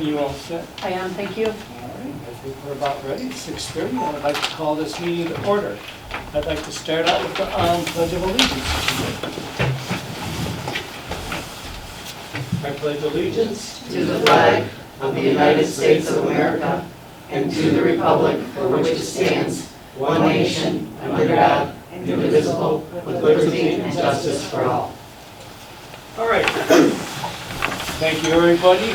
you all set? I am, thank you. All right, I think we're about ready. It's 6:30. I'd like to call this meeting to order. I'd like to start out with the Pledge of Allegiance. I pledge allegiance to the flag of the United States of America and to the republic for which it stands, one nation, under God, indivisible, with liberty and justice for all. All right. Thank you, everybody.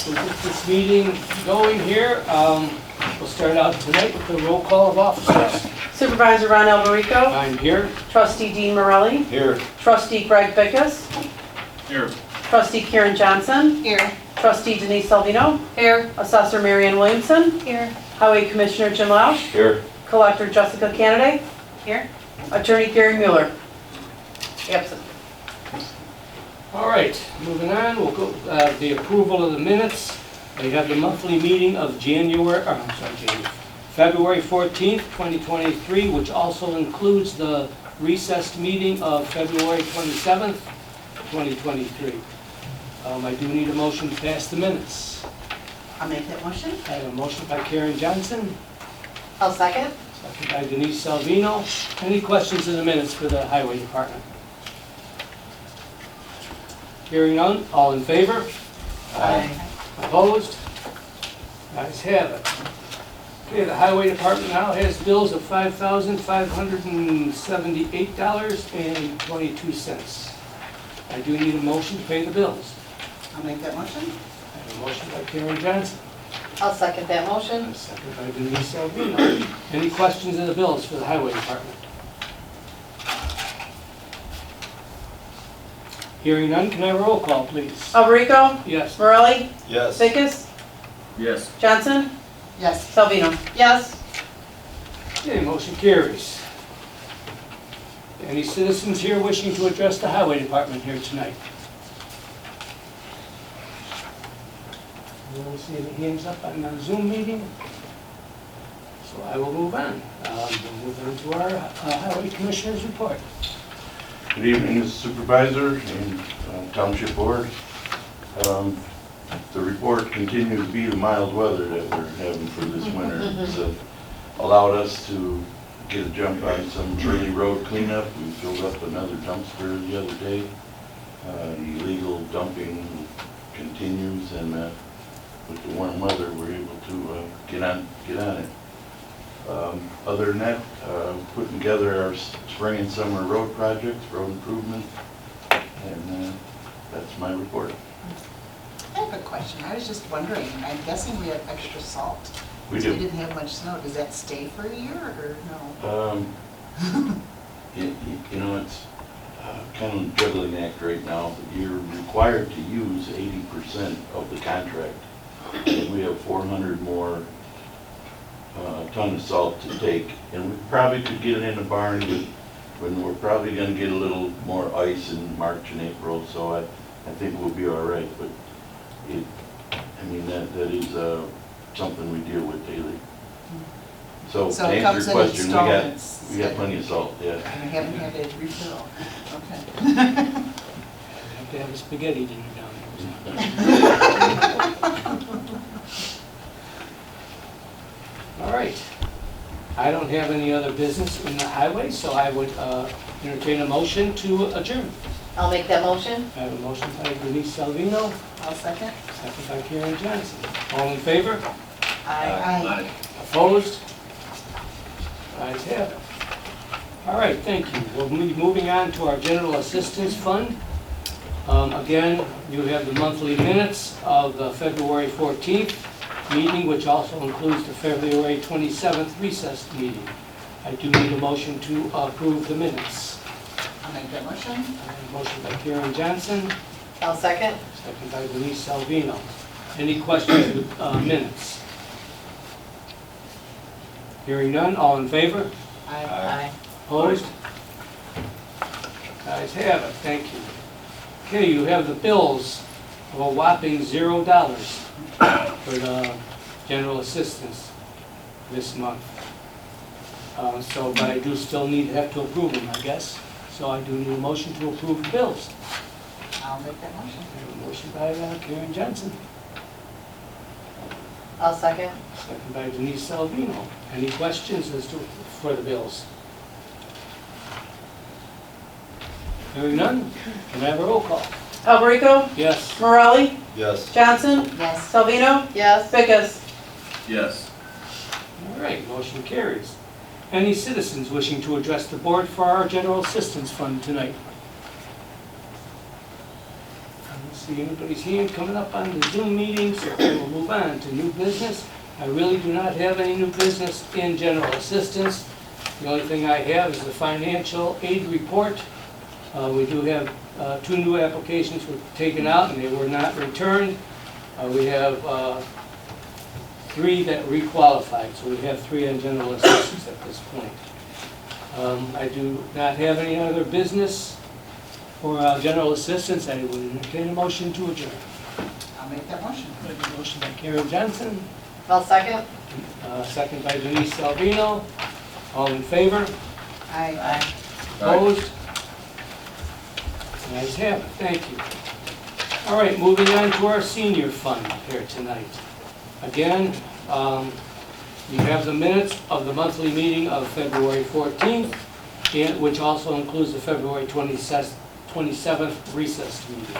We'll get this meeting going here. We'll start out tonight with the roll call of officers. Supervisor Ron Alberico, I'm here. Trustee Dean Morelli, Here. Trustee Greg Bickus, Here. Trustee Karen Johnson, Here. Trustee Denise Salvino, Here. Assessor Marion Williamson, Here. Highway Commissioner Jim Lausch, Here. Collector Jessica Kennedy, Here. Attorney Gary Mueller. Absent. All right, moving on, we'll go the approval of the minutes. We have the monthly meeting of February 14th, 2023, which also includes the recessed meeting of February 27th, 2023. I do need a motion to pass the minutes. I'll make that motion. I have a motion by Karen Johnson, I'll second. second by Denise Salvino. Any questions in the minutes for the Highway Department? Hearing none, all in favor? Aye. Opposed? Ayes have it. Okay, the Highway Department now has bills of $5,578.22. I do need a motion to pay the bills. I'll make that motion. I have a motion by Karen Johnson, I'll second that motion. a second by Denise Salvino. Any questions on the bills for the Highway Department? Hearing none, can I have a roll call, please? Alberico, Yes. Morelli, Yes. Bickus, Yes. Johnson, Yes. Salvino. Yes. Okay, motion carries. Any citizens here wishing to address the Highway Department here tonight? I don't see any hands up on the Zoom meeting, so I will move on. We'll move on to our Highway Commissioner's report. Good evening, Mr. Supervisor and Township Board. The report continues to be the mild weather that we're having for this winter. It's allowed us to get a jump on some early road cleanup. We filled up another dumpster the other day. Illegal dumping continues, and with the warm weather, we're able to get on it. Other than that, putting together our spring and summer road projects, road improvement, and that's my report. I have a question. I was just wondering, I'm guessing we have extra salt. We We do. didn't have much snow. Does that stay for a year or no? You know, it's kind of a juggling act right now. You're required to use 80% of the contract. And we have 400 more ton of salt to take, and we probably could get it in the barn, but when we're probably going to get a little more ice in March and April, so I think we'll be all right. But that is something we deal with daily. So to So it answer comes your in question, installments. we got plenty of salt, yeah. And we haven't had a refill. Okay. I have to have a spaghetti dinner down there. All right. I don't have any other business in the highway, so I would entertain a motion to adjourn. I'll make that motion. I have a motion by Denise Salvino, I'll second. second by Karen Johnson. All in favor? Aye. Opposed? Ayes have it. All right, thank you. We'll be moving on to our General Assistance Fund. Again, you have the monthly minutes of the February 14th meeting, which also includes the February 27th recessed meeting. I do need a motion to approve the minutes. I'll make that motion. I have a motion by Karen Johnson, I'll second. second by Denise Salvino. Any questions with minutes? Hearing none, all in favor? Aye. Opposed? Ayes have it, thank you. Okay, you have the bills of a whopping $0 for the general assistance this month. But I do still have to approve them, I guess. So I do need a motion to approve the bills. I'll make that motion. I have a motion by Karen Johnson, I'll second. Second by Denise Salvino. Any questions for the bills? Hearing none, can I have a roll call? Alberico? Yes. Morelli? Yes. Johnson? Yes. Salvino? Yes. Vickers? Yes. All right, motion carries. Any citizens wishing to address the board for our general assistance fund tonight? I don't see anybody's hand coming up on the Zoom meeting, so we'll move on to new business. I really do not have any new business in general assistance. The only thing I have is the financial aid report. We do have 2 new applications were taken out and they were not returned. We have 3 that requalified, so we have 3 on general assistance at this point. I do not have any other business for general assistance. I would entertain a motion to adjourn. I'll make that motion. Motion by Karen Johnson, I'll second. second by Denise Salvino. All in favor? Aye. Opposed? Ayes have it, thank you. All right, moving on to our senior fund here tonight. Again, you have the minutes of the monthly meeting of February 14th, which also includes the February 27th recessed meeting.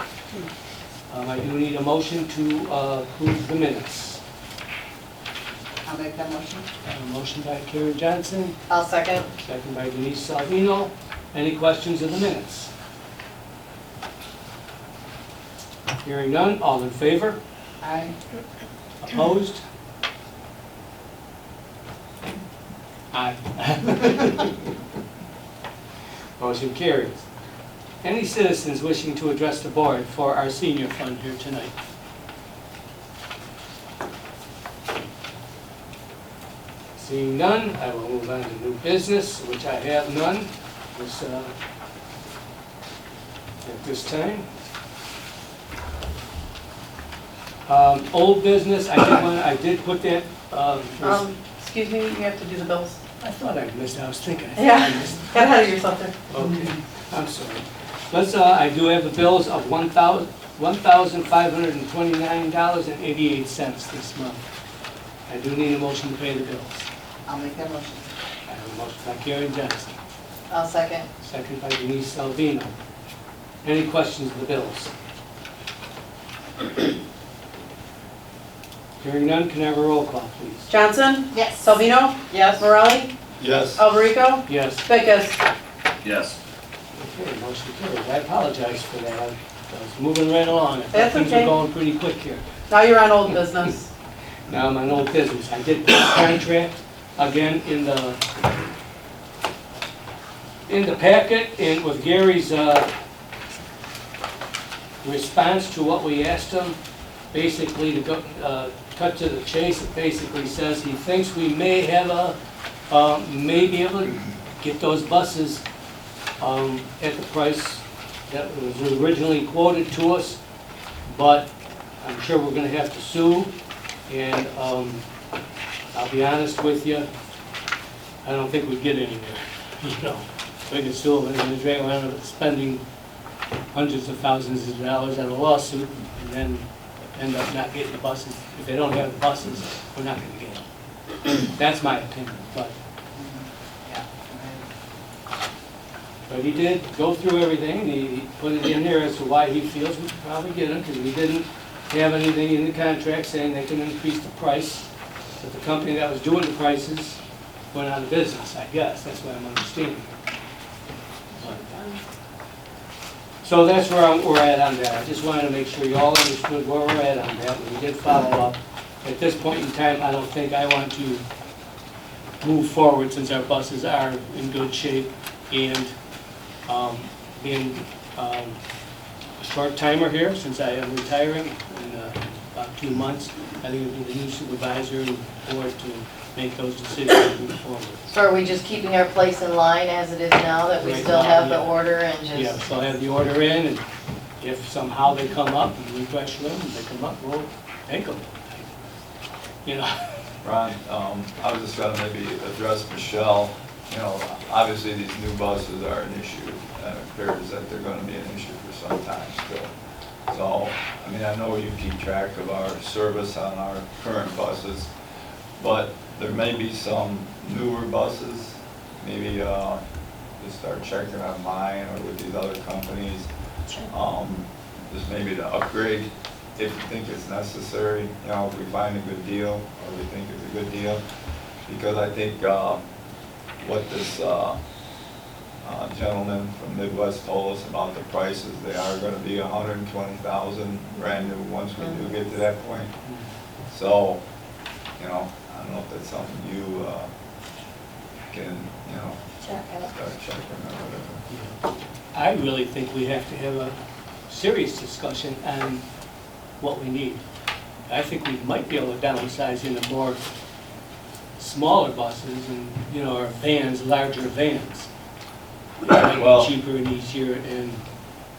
I do need a motion to approve the minutes. I'll make that motion. A motion by Karen Johnson, I'll second. second by Denise Salvino. Any questions of the minutes? Hearing none, all in favor? Aye. Opposed? Aye. Motion carries. Any citizens wishing to address the board for our senior fund here tonight? Seeing none, I will move on to new business, which I have none at this time. Old business, I did put that, Excuse me, you have to do the bills. I thought I missed, I was thinking. Yeah. Got ahead of yourself there. Okay, I'm sorry. I do have the bills of $1,529.88 this month. I do need a motion to pay the bills. I'll make that motion. I have a motion by Karen Johnson, I'll second. second by Denise Salvino. Any questions of the bills? Hearing none, can I have a roll call, please? Johnson? Yes. Salvino? Yes. Morelli? Yes. Alberico? Yes. Vickers? Yes. Okay, motion carries. I apologize for that. I was moving right along. I thought That's things okay. were going pretty quick here. Now you're on old business. Now I'm on old business. I did put a contract again in the packet and with Gary's response to what we asked him, basically to go, cut to the chase, it basically says he thinks we may have may be able to get those buses at the price that was originally quoted to us, but I'm sure we're gonna have to sue, and I'll be honest with you, I don't think we'd get anywhere, you know. We could sue them and drag around spending hundreds of thousands of dollars on a lawsuit, and then end up not getting the buses. If they don't have the buses, we're not gonna get them. That's my opinion, but he did go through everything, he put it in there as to why he feels we could probably get them, because we didn't have anything in the contract saying they can increase the price, but the company that was doing the prices went out of business, I guess, that's what I'm understanding. So that's where we're at on that. I just wanted to make sure you all understood where we're at on that. We did follow up. At this point in time, I don't think I want to move forward since our buses are in good shape and being a short timer here since I am retiring in about 2 months. I think it'll be the new supervisor and board to make those decisions moving forward. So are we just keeping our place in line as it is now, that we Right still now, have the yeah. order and just? Yeah, so I have the order in, and if somehow they come up, and we pressure them, and they come up, we'll take them. You know, Ron, I was just gonna maybe address Michelle. You know, obviously these new buses are an issue, and it appears that they're gonna be an issue for some time still. So, I mean, I know you keep track of our service on our current buses, but there may be some newer buses, maybe just start checking online or with these other companies. Just maybe to upgrade if you think it's necessary, you know, if we find a good deal or we think it's a good deal. Because I think what this gentleman from Midwest told us about the prices, they are gonna be $120,000 brand new once we do get to that point. So, you know, I don't know if that's something you can, you know, start checking or whatever. I really think we have to have a serious discussion on what we need. I think we might be able to downsize into more smaller buses and, you know, or vans, larger vans. It might Well- be cheaper and easier and,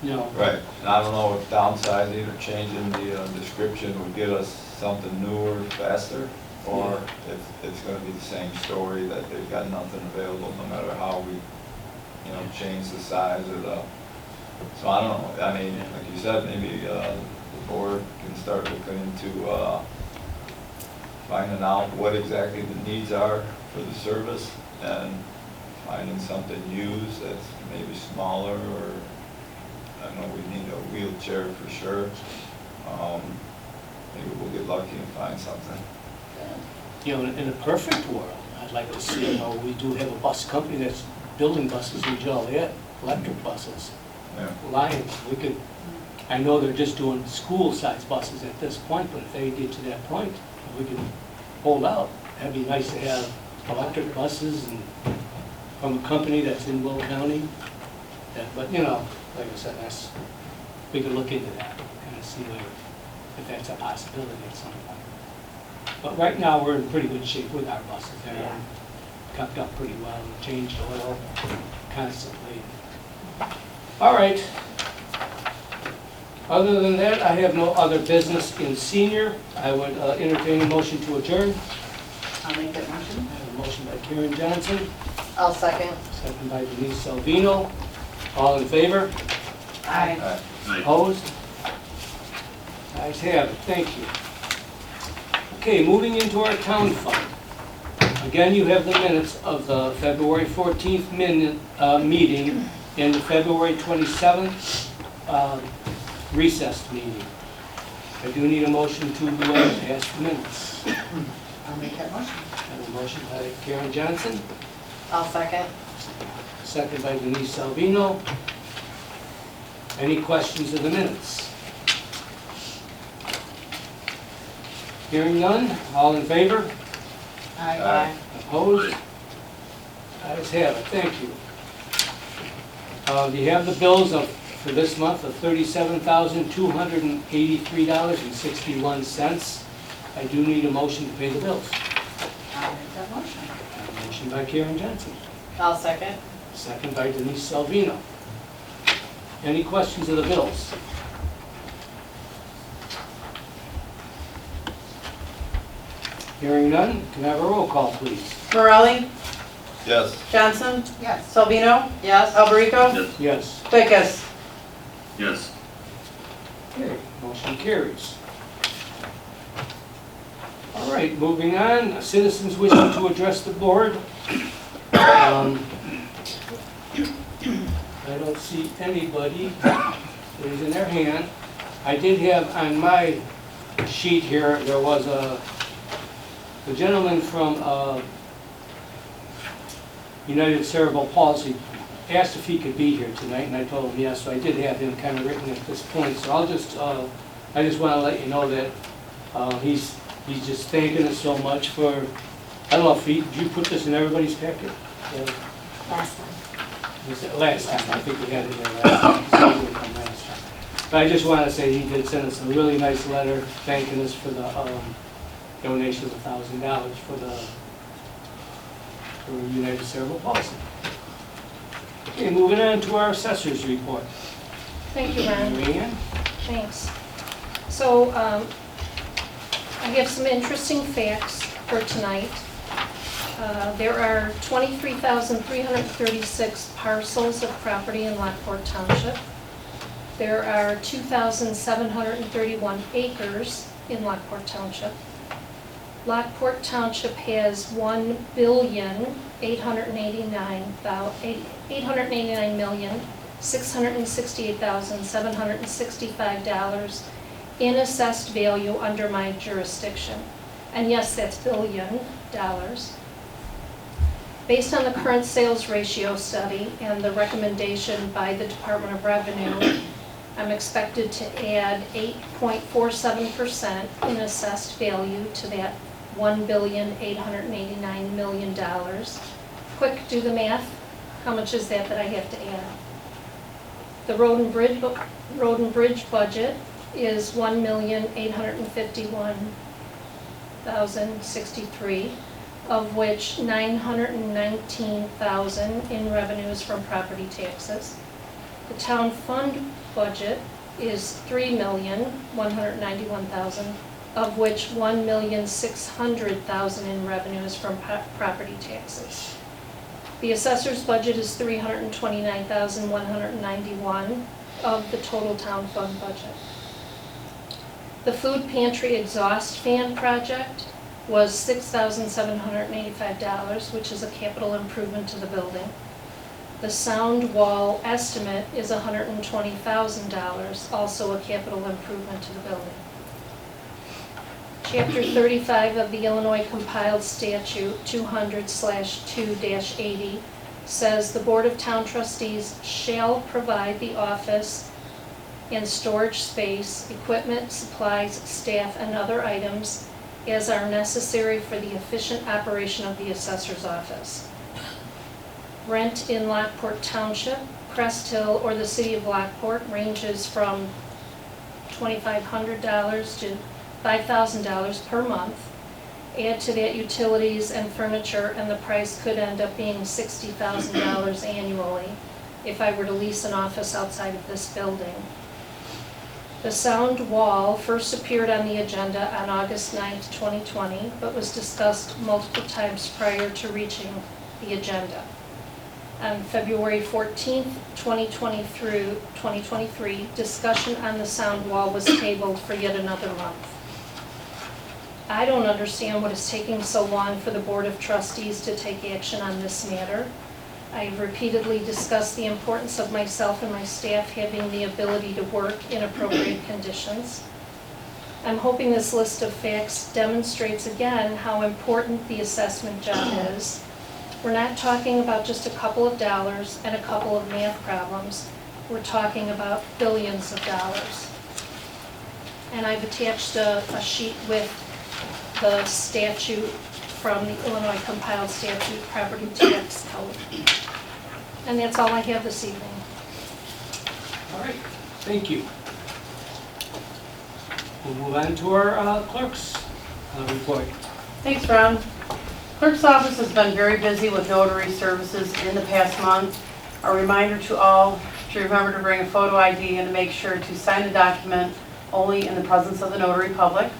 you know. Right, and I don't know if downsizing or changing the description would get us something newer, faster, or if it's gonna be the same story that they've got nothing available, no matter how we, you know, change the size or the, so I don't know, I mean, like you said, maybe the board can start looking into finding out what exactly the needs are for the service and finding something used that's maybe smaller, or I know we need a wheelchair for sure. Maybe we'll get lucky and find something. You know, in a perfect world, I'd like to see, you know, we do have a bus company that's building buses in Joliet, electric buses. Yeah. Lions, we could, I know they're just doing school-sized buses at this point, but if they get to that point, we can hold out. That'd be nice to have electric buses and from a company that's in Will County. But, you know, like I said, we could look into that and see if that's a possibility at some point. But right now, we're in pretty good shape with our buses. They're kept up pretty well, changed oil constantly. All right. Other than that, I have no other business in senior. I would entertain a motion to adjourn. I'll make that motion. I have a motion by Karen Johnson, I'll second. second by Denise Salvino. All in favor? Aye. Opposed? Ayes have it, thank you. Okay, moving into our town fund. Again, you have the minutes of the February 14th meeting and the February 27th recessed meeting. I do need a motion to pass the minutes. I'll make that motion. I have a motion by Karen Johnson, I'll second. second by Denise Salvino. Any questions of the minutes? Hearing none, all in favor? Aye. Opposed? Ayes have it, thank you. You have the bills for this month of $37,283.61. I do need a motion to pay the bills. I'll make that motion. A motion by Karen Johnson, I'll second. second by Denise Salvino. Any questions of the bills? Hearing none, can I have a roll call, please? Morelli? Yes. Johnson? Yes. Salvino? Yes. Alberico? Yes. Fickus? Yes. Okay, motion carries. All right, moving on, citizens wishing to address the board. I don't see anybody raising their hand. I did have on my sheet here, there was a gentleman from United Cerebral Palsy asked if he could be here tonight, and I told him yes, so I did have him kind of written at this point. So I just want to let you know that he's just thanking us so much for, I don't know if did you put this in everybody's packet? Last time. Was it last time? I think we had it there last time. So it would come last time. But I just want to say he did send us a really nice letter thanking us for the donation of $1,000 for United Cerebral Palsy. Okay, moving on to our assessor's report. Thank you, Ron. Marianne? Thanks. So I have some interesting facts for tonight. There are 23,336 parcels of property in Lockport Township. There are 2,731 acres in Lockport Township. Lockport Township has $1,889,668,765 in assessed value under my jurisdiction. And yes, that's billion dollars. Based on the current sales ratio study and the recommendation by the Department of Revenue, I'm expected to add 8.47% in assessed value to that $1,889,000,000. Quick, do the math. How much is that I have to add? The road and bridge budget is $1,851,063, of which $919,000 in revenues from property taxes. The town fund budget is $3,191,000, of which $1,600,000 in revenues from property taxes. The assessor's budget is $329,191 of the total town fund budget. The food pantry exhaust fan project was $6,785, which is a capital improvement to the building. The sound wall estimate is $120,000, also a capital improvement to the building. Chapter 35 of the Illinois Compiled Statute 200/2-80 says the Board of Town Trustees shall provide the office and storage space, equipment, supplies, staff, and other items as are necessary for the efficient operation of the assessor's office. Rent in Lockport Township, Crest Hill, or the City of Lockport ranges from $2,500 to $5,000 per month. Add to that utilities and furniture, and the price could end up being $60,000 annually if I were to lease an office outside of this building. The sound wall first appeared on the agenda on August 9th, 2020, but was discussed multiple times prior to reaching the agenda. On February 14th, 2023, discussion on the sound wall was tabled for yet another month. I don't understand what is taking so long for the Board of Trustees to take action on this matter. I've repeatedly discussed the importance of myself and my staff having the ability to work in appropriate conditions. I'm hoping this list of facts demonstrates again how important the assessment job is. We're not talking about just a couple of dollars and a couple of math problems. We're talking about billions of dollars. And I've attached a sheet with the statute from the Illinois Compiled Statute Property Tax Code. And that's all I have this evening. All right, thank you. We'll move on to our clerk's report. Thanks, Ron. Clerk's office has been very busy with notary services in the past month. A reminder to all to remember to bring a photo ID and to make sure to sign the document only in the presence of the notary public.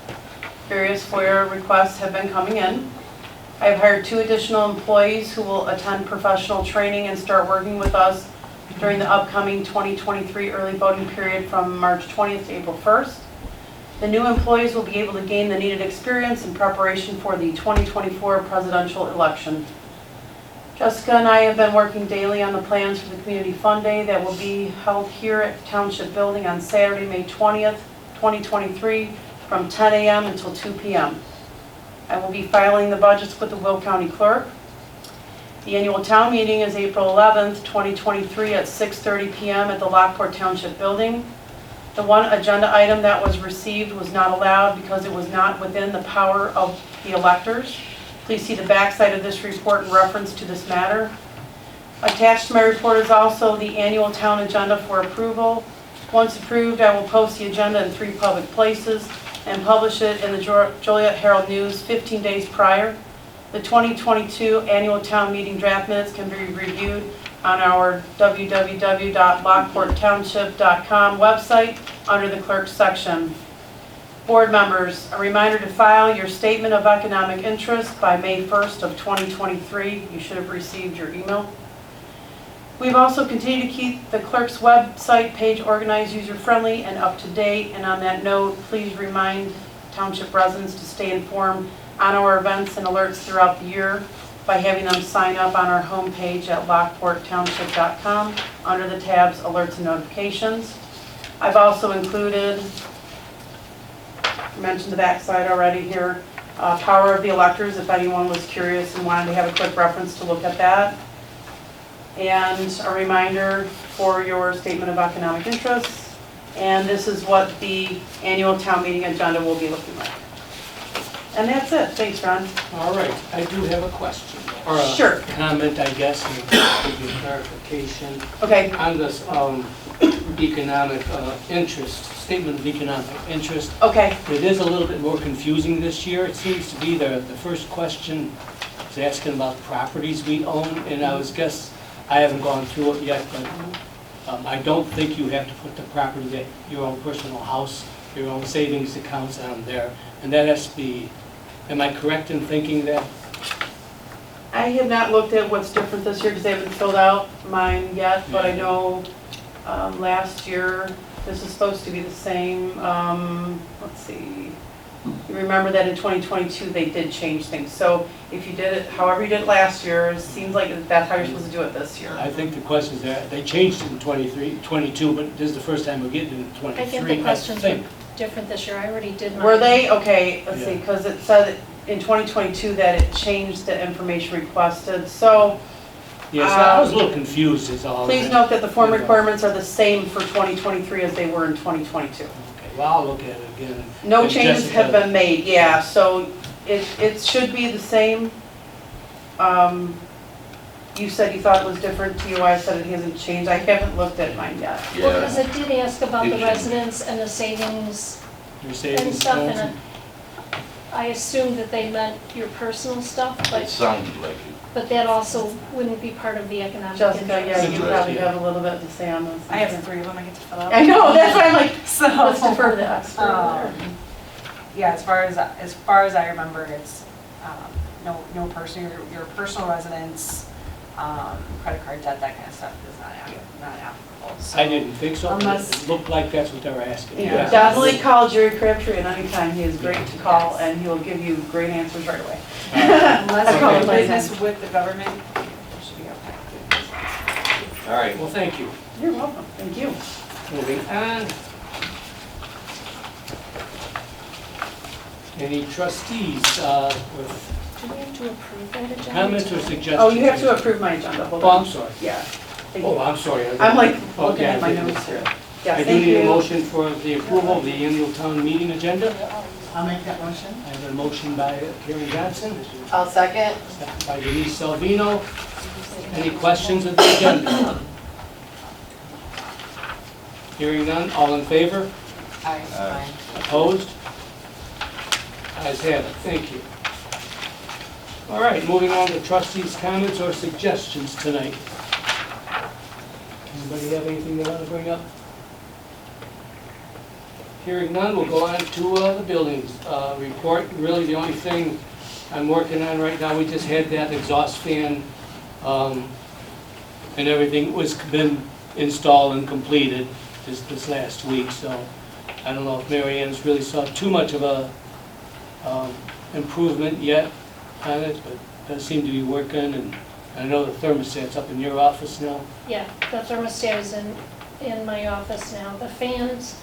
Various FOIA requests have been coming in. I have hired 2 additional employees who will attend professional training and start working with us during the upcoming 2023 early voting period from March 20th to April 1st. The new employees will be able to gain the needed experience in preparation for the 2024 presidential election. Jessica and I have been working daily on the plans for the Community Fun Day that will be held here at Township Building on Saturday, May 20th, 2023 from 10 a.m. until 2 p.m. I will be filing the budgets with the Will County Clerk. The annual town meeting is April 11th, 2023 at 6:30 p.m. at the Lockport Township Building. The one agenda item that was received was not allowed because it was not within the power of the electors. Please see the backside of this report in reference to this matter. Attached to my report is also the annual town agenda for approval. Once approved, I will post the agenda in 3 public places and publish it in the Joliet Herald News 15 days prior. The 2022 annual town meeting draft minutes can be reviewed on our www.lockporttownship.com website under the clerk's section. Board members, a reminder to file your statement of economic interest by May 1st of 2023. You should have received your email. We've also continued to keep the clerk's website page organized, user-friendly, and up-to-date. And on that note, please remind township residents to stay informed on our events and alerts throughout the year by having them sign up on our homepage at lockporttownship.com under the tabs Alerts and Notifications. I've also included, I mentioned the backside already here, Power of the Electors, if anyone was curious and wanted to have a quick reference to look at that. And a reminder for your statement of economic interests. And this is what the annual town meeting agenda will be looking like. And that's it. Thanks, Ron. All right, I do have a question, or a Sure. comment, I guess, and give you clarification. Okay. On this economic interest, statement of economic interest, Okay. it is a little bit more confusing this year. It seems to be the first question is asking about properties we own, and I haven't gone through it yet, but I don't think you have to put the property that your own personal house, your own savings accounts on there, and that has to be, am I correct in thinking that? I have not looked at what's different this year because they haven't filled out mine yet, but I know last year, this is supposed to be the same. Let's see. You remember that in 2022, they did change things. So if you did it, however you did it last year, it seems like that's how you're supposed to do it this year. I think the question is that they changed it in 22, but this is the first time we're getting it in 23. I think the questions were different this year. I already did mine. Were they? Okay, let's see, Yeah. because it said in 2022 that it changed the information requested. So Yes, I was a little confused is all. please note that the form requirements are the same for 2023 as they were in 2022. Okay, well, I'll look at it again. No If changes Jessica- have been made, yeah, so it should be the same. You said you thought it was different, TOI said it hasn't changed, I haven't looked at mine yet. Well, because it did ask about the It changed. residents and the savings Your and savings stuff, accounts. and I assumed that they meant your personal stuff, It but sounded like it. that also wouldn't be part of the economic Jessica, yeah, interest. you probably have a little bit to say on this. I have 3 of them I get to fill out. I know, that's why I'm like, So, let's defer to the expert over there. yeah, as far as I remember, it's no personal, your personal residence, credit card debt, that kind of stuff is not applicable. So- I didn't think so, but Unless- it looked like that's what they were asking. You Yeah. definitely call Jerry Crabtree at any time, he is great to call, and he'll give you great answers right away. Unless I call you're it in like business that. with the government, it should be okay. All right, well, thank you. You're welcome, thank you. Moving on. Any trustees with Do we have to approve that agenda? comments or tonight? suggestions? Oh, you have to approve my agenda, hold Oh, on. I'm sorry. Yeah. Thank Oh, you. I'm sorry. I'm like Okay, looking at my I think- notes here. I Yes, do thank need a you. motion for the approval of the annual town meeting agenda. I'll make that motion. I have a motion by Karen Johnson, I'll second. second by Denise Salvino. Any questions of the agenda? Hearing none, all in favor? Aye. Opposed? Ayes have it, thank you. All right, moving on to trustees' comments or suggestions tonight. Anybody have anything they want to bring up? Hearing none, we'll go on to the buildings report. Really, the only thing I'm working on right now, we just had that exhaust fan and everything was been installed and completed this last week, so I don't know if Mary Ann's really saw too much of a improvement yet on it, but it does seem to be working, and I know the thermostat's up in your office now. Yeah, the thermostat is in my office now. The fans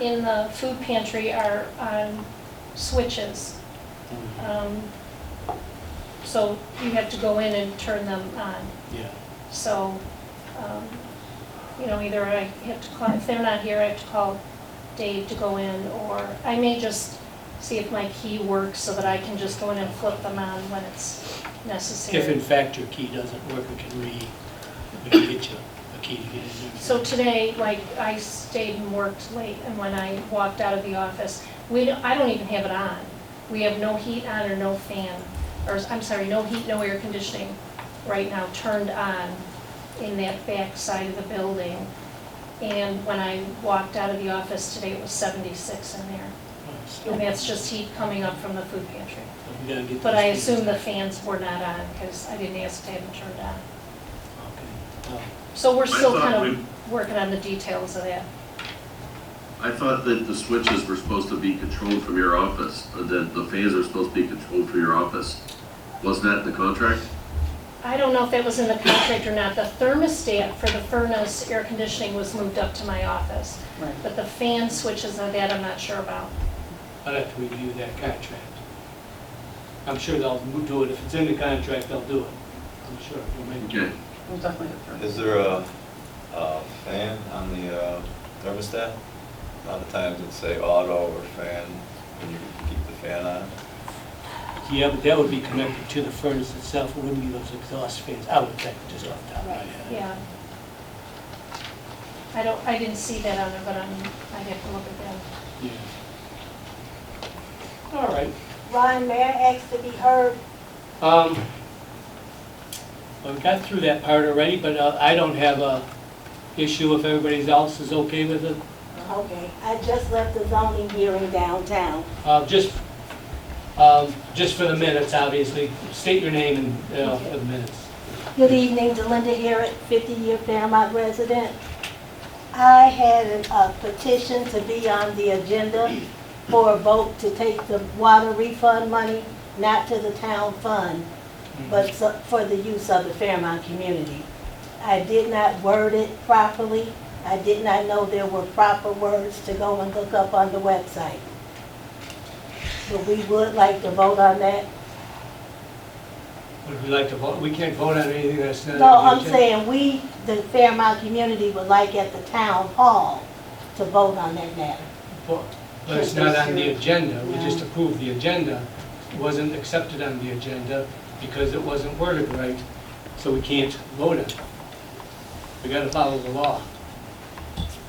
in the food pantry are on switches. So you have to go in and turn them on. Yeah. So, either I have to call, if they're not here, I have to call Dave to go in, or I may just see if my key works so that I can just go in and flip them on when it's necessary. If in fact your key doesn't work, we can get you a key to get in there. So today, I stayed and worked late, and when I walked out of the office, I don't even have it on. We have no heat on or no fan, or, I'm sorry, no heat, no air conditioning right now turned on in that back side of the building. And when I walked out of the office today, it was 76 in there. And that's just heat coming up from the food pantry. We gotta get But those I keys. assume the fans were not on, because I didn't ask to have them turned on. Okay. So we're still I kind thought of working on the details of that. I thought that the switches were supposed to be controlled from your office, that the fans are supposed to be controlled from your office. Wasn't that in the contract? I don't know if that was in the contract or not. The thermostat for the furnace air conditioning was moved up to my office. Right. But the fan switches of that, I'm not sure about. I'd have to review that contract. I'm sure they'll do it. If it's in the contract, they'll do it. I'm sure. They'll make it. Okay. We'll definitely defer. Is there a fan on the thermostat? A lot of times it'd say auto or fan, when you keep the fan on. Yeah, but that would be connected to the furnace itself. It wouldn't be those exhaust fans. I would think, just off the top of my head. Yeah. I didn't see that on there, but I have to look at that. Yeah. All right. Ron, may I ask to be heard? Well, we got through that part already, but I don't have a issue if everybody else is okay with it. Okay, I just left the zoning hearing downtown. Just for the minutes, obviously, state your name and for the minutes. Good evening, Delinda Harrod, 50-year Fairmont resident. I had a petition to be on the agenda for a vote to take the water refund money, not to the town fund, but for the use of the Fairmont community. I did not word it properly. I did not know there were proper words to go and look up on the website. But we would like to vote on that. Would we like to vote? We can't vote on anything that's not. No, on the I'm agenda. saying we, the Fairmont community, would like at the town hall to vote on that matter. But it's not on the agenda. We just approved the agenda. It wasn't accepted on the agenda because it wasn't worded right, so we can't vote on it. We gotta follow the law.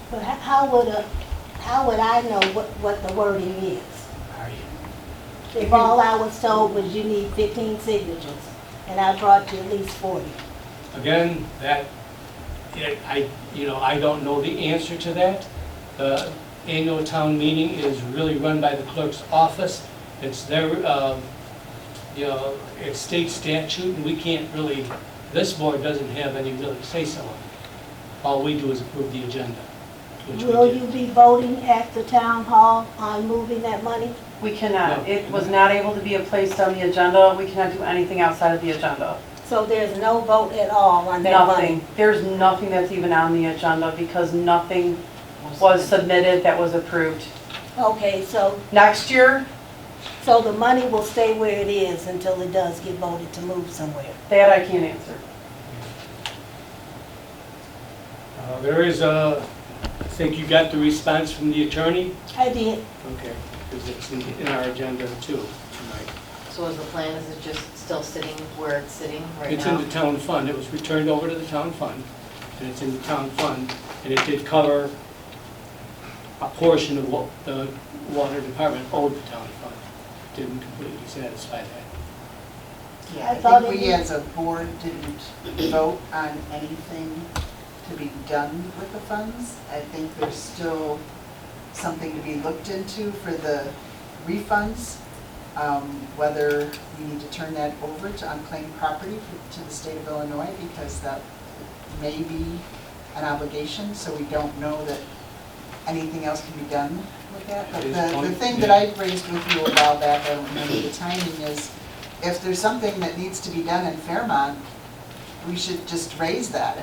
But how would I know what the wording is? If all I was told was you need 15 signatures, and I brought you at least 40. Again, I don't know the answer to that. The annual town meeting is really run by the clerk's office. It's their, it's state statute, and we can't really, this board doesn't have any really say-so on it. All we do is approve the agenda, which we Will did. you be voting at the town hall on moving that money? We cannot. No. It was not able to be placed on the agenda. We cannot do anything outside of the agenda. So there's no vote at all on that money? Nothing. There's nothing that's even on the agenda because nothing was submitted that was approved. Okay, so Next year, the money will stay where it is until it does get voted to move somewhere? that I can't answer. There is I think you got the response from the attorney? I did. Okay, because it's in our agenda too tonight. So is the plan, is it just still sitting where it's sitting right now? It's in the town fund. It was returned over to the town fund, and it's in the town fund, and it did cover a portion of what the water department owed the town fund. Didn't completely satisfy that. Yeah, I I thought think it we was- as a board didn't vote on anything to be done with the funds. I think there's still something to be looked into for the refunds, whether we need to turn that over to unclaimed property to the state of Illinois, because that may be an obligation, so we don't know that anything else can be done with that. But the thing that I raised with you a while back, I don't remember the timing, is if there's something that needs to be done in Fairmont, we should just raise that,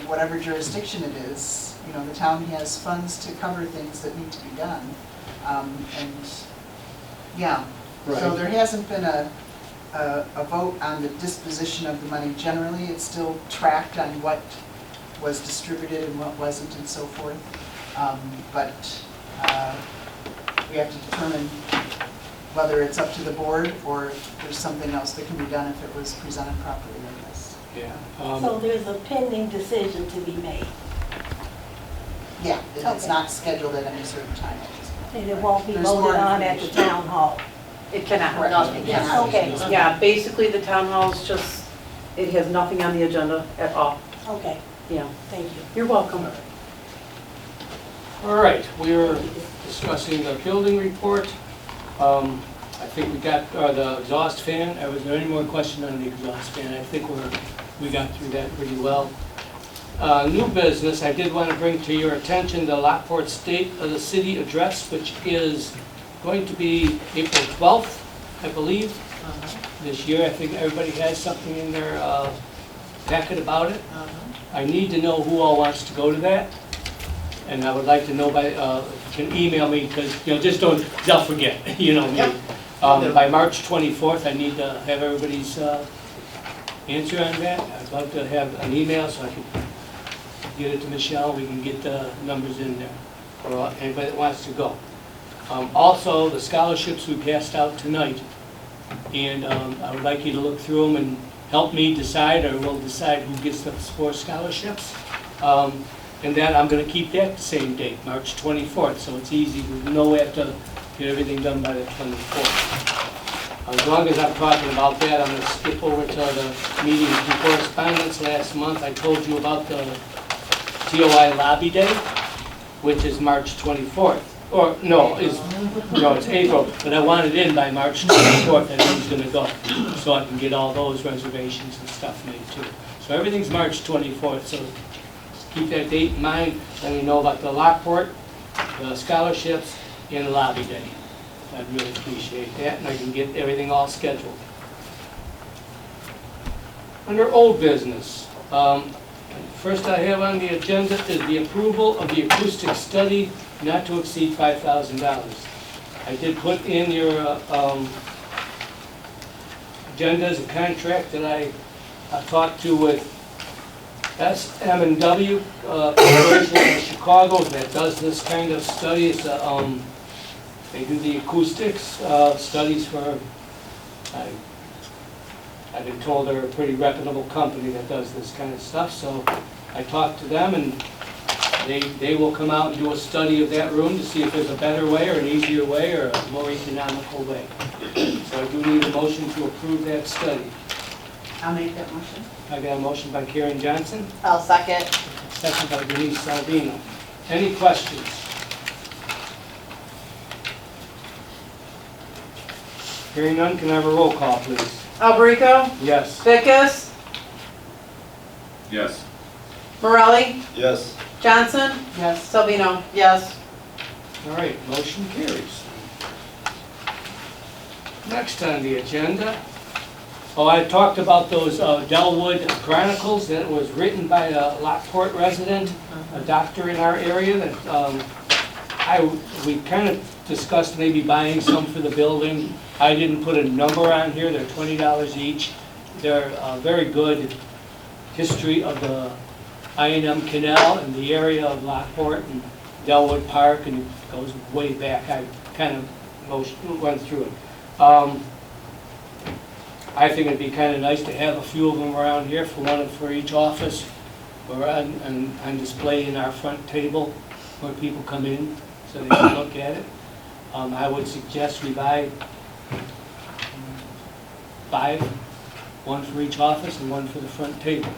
whatever jurisdiction it is. The town has funds to cover things that need to be done. So Right. there hasn't been a vote on the disposition of the money generally. It's still tracked on what was distributed and what wasn't and so forth. But we have to determine whether it's up to the board or if there's something else that can be done if it was presented properly, I guess. Yeah. So there's a pending decision to be made, Yeah, it's Okay. not scheduled at any certain time at this point. and it won't be There's more voted on at the information. town hall? It cannot. Correct. Nothing, Yes. yes. Okay, Yeah, basically the town hall is just, it has nothing on the agenda at all. okay, Yeah. thank you. You're welcome. All right, we are discussing the building report. I think we got the exhaust fan. Was there any more question on the exhaust fan? I think we got through that pretty well. New business, I did want to bring to your attention the Lockport State of the City address, which is going to be April 12th, I believe, this year. I think everybody has something in their packet about it. I need to know who all wants to go to that, and I would like to know by, if you can email me, because, just don't forget, me. By March 24th, I need to have everybody's answer on that. I'd love to have an email so I can get it to Michelle, we can get the numbers in there, or anybody that wants to go. Also, the scholarships we passed out tonight, and I would like you to look through them and help me decide, or we'll decide who gets the sports scholarships. And then I'm going to keep that the same date, March 24th, so it's easy. We know we have to get everything done by the 24th. As long as I'm talking about that, I'm going to skip over to the meetings and correspondence. Last month, I told you about the TOI Lobby Day, which is March 24th. Or, no, it's April, but I want it in by March 24th, and who's going to go, so I can get all those reservations and stuff made too. So everything's March 24th, so keep that date in mind. Let me know about the Lockport, the scholarships, and the Lobby Day. I'd really appreciate that, and I can get everything all scheduled. Under old business, first I have on the agenda is the approval of the acoustic study not to exceed $5,000. I did put in your agendas a contract that I talked to with SM&W Corporation in Chicago that does this kind of studies. They do the acoustics studies for, I've been told they're a pretty reputable company that does this kind of stuff, so I talked to them, and they will come out and do a study of that room to see if there's a better way or an easier way or a more economical way. So I do need a motion to approve that study. I'll make that motion. I got a motion by Karen Johnson, I'll second. second by Denise Salvino. Any questions? Hearing none, can I have a roll call, please? Alberico? Yes. Vickers? Yes. Morelli? Yes. Johnson? Yes. Salvino? Yes. All right, motion carries. Next on the agenda, I talked about those Delwood Chronicles that was written by a Lockport resident, a doctor in our area. That we kind of discussed maybe buying some for the building. I didn't put a number on here. They're $20 each. They're very good history of the I&M Canal and the area of Lockport and Delwood Park, and it goes way back. I kind of went through it. I think it'd be kind of nice to have a few of them around here, one for each office, or on display in our front table where people come in so they can look at it. I would suggest we buy 5, one for each office and one for the front table.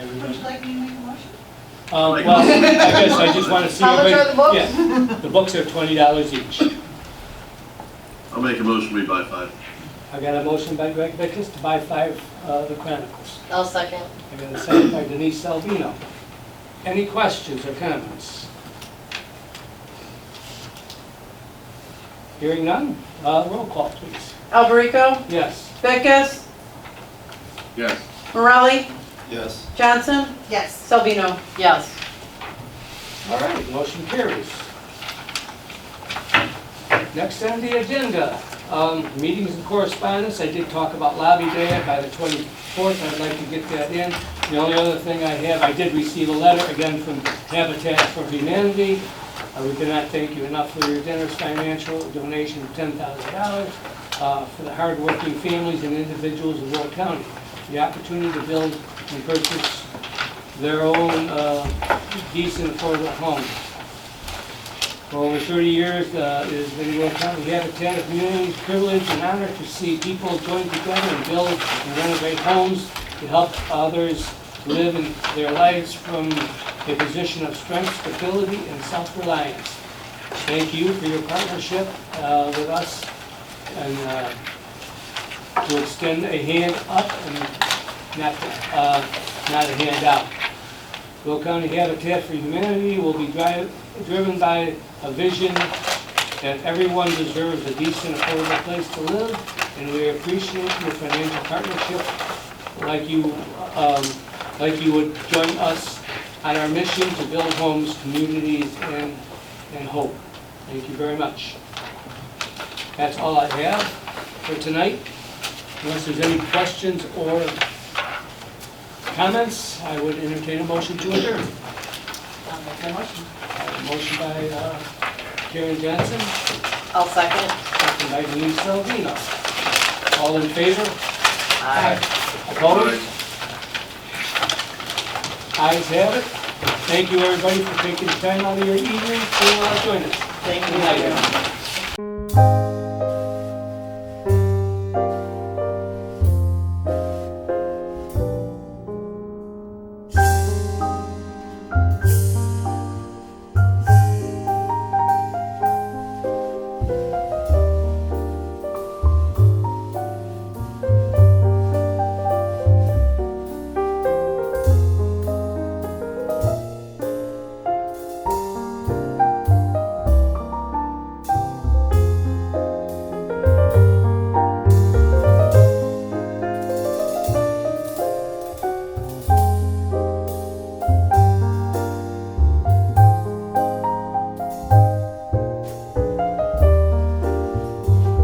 Would you like me to make a motion? Well, I guess I just want to see. How much are the books? Yeah, the books are $20 each. I'll make a motion, we buy 5. I got a motion by Greg Vickers to buy 5 the Chronicles. I'll second. I got a second by Denise Salvino. Any questions or comments? Hearing none, roll call, please. Alberico? Yes. Vickers? Yes. Morelli? Yes. Johnson? Yes. Salvino? Yes. All right, motion carries. Next on the agenda, meetings and correspondence. I did talk about Lobby Day by the 24th. I'd like to get that in. The only other thing I have, I did receive a letter again from Habitat for Humanity. We cannot thank you enough for your generous financial donation of $10,000 for the hardworking families and individuals of Will County. The opportunity to build and purchase their own decent affordable home. For over 30 years, it has been Will County Habitat of Humanity's privilege and honor to see people join together and build and renovate homes to help others live in their lives from a position of strength, stability, and self-reliance. Thank you for your partnership with us, and to extend a hand up and not a handout. Will County Habitat for Humanity will be driven by a vision that everyone deserves a decent, affordable place to live, and we appreciate your financial partnership like you would join us on our mission to build homes, communities, and hope. Thank you very much. That's all I have for tonight. Unless there's any questions or comments, I would entertain a motion to adjourn. I'll make a motion. Motion by Karen Johnson, I'll second. second by Denise Salvino. All in favor? Aye. Opposed? Ayes have it. Thank you, everybody, for taking the time out of your evening to join us. Thank Good night, you. everyone.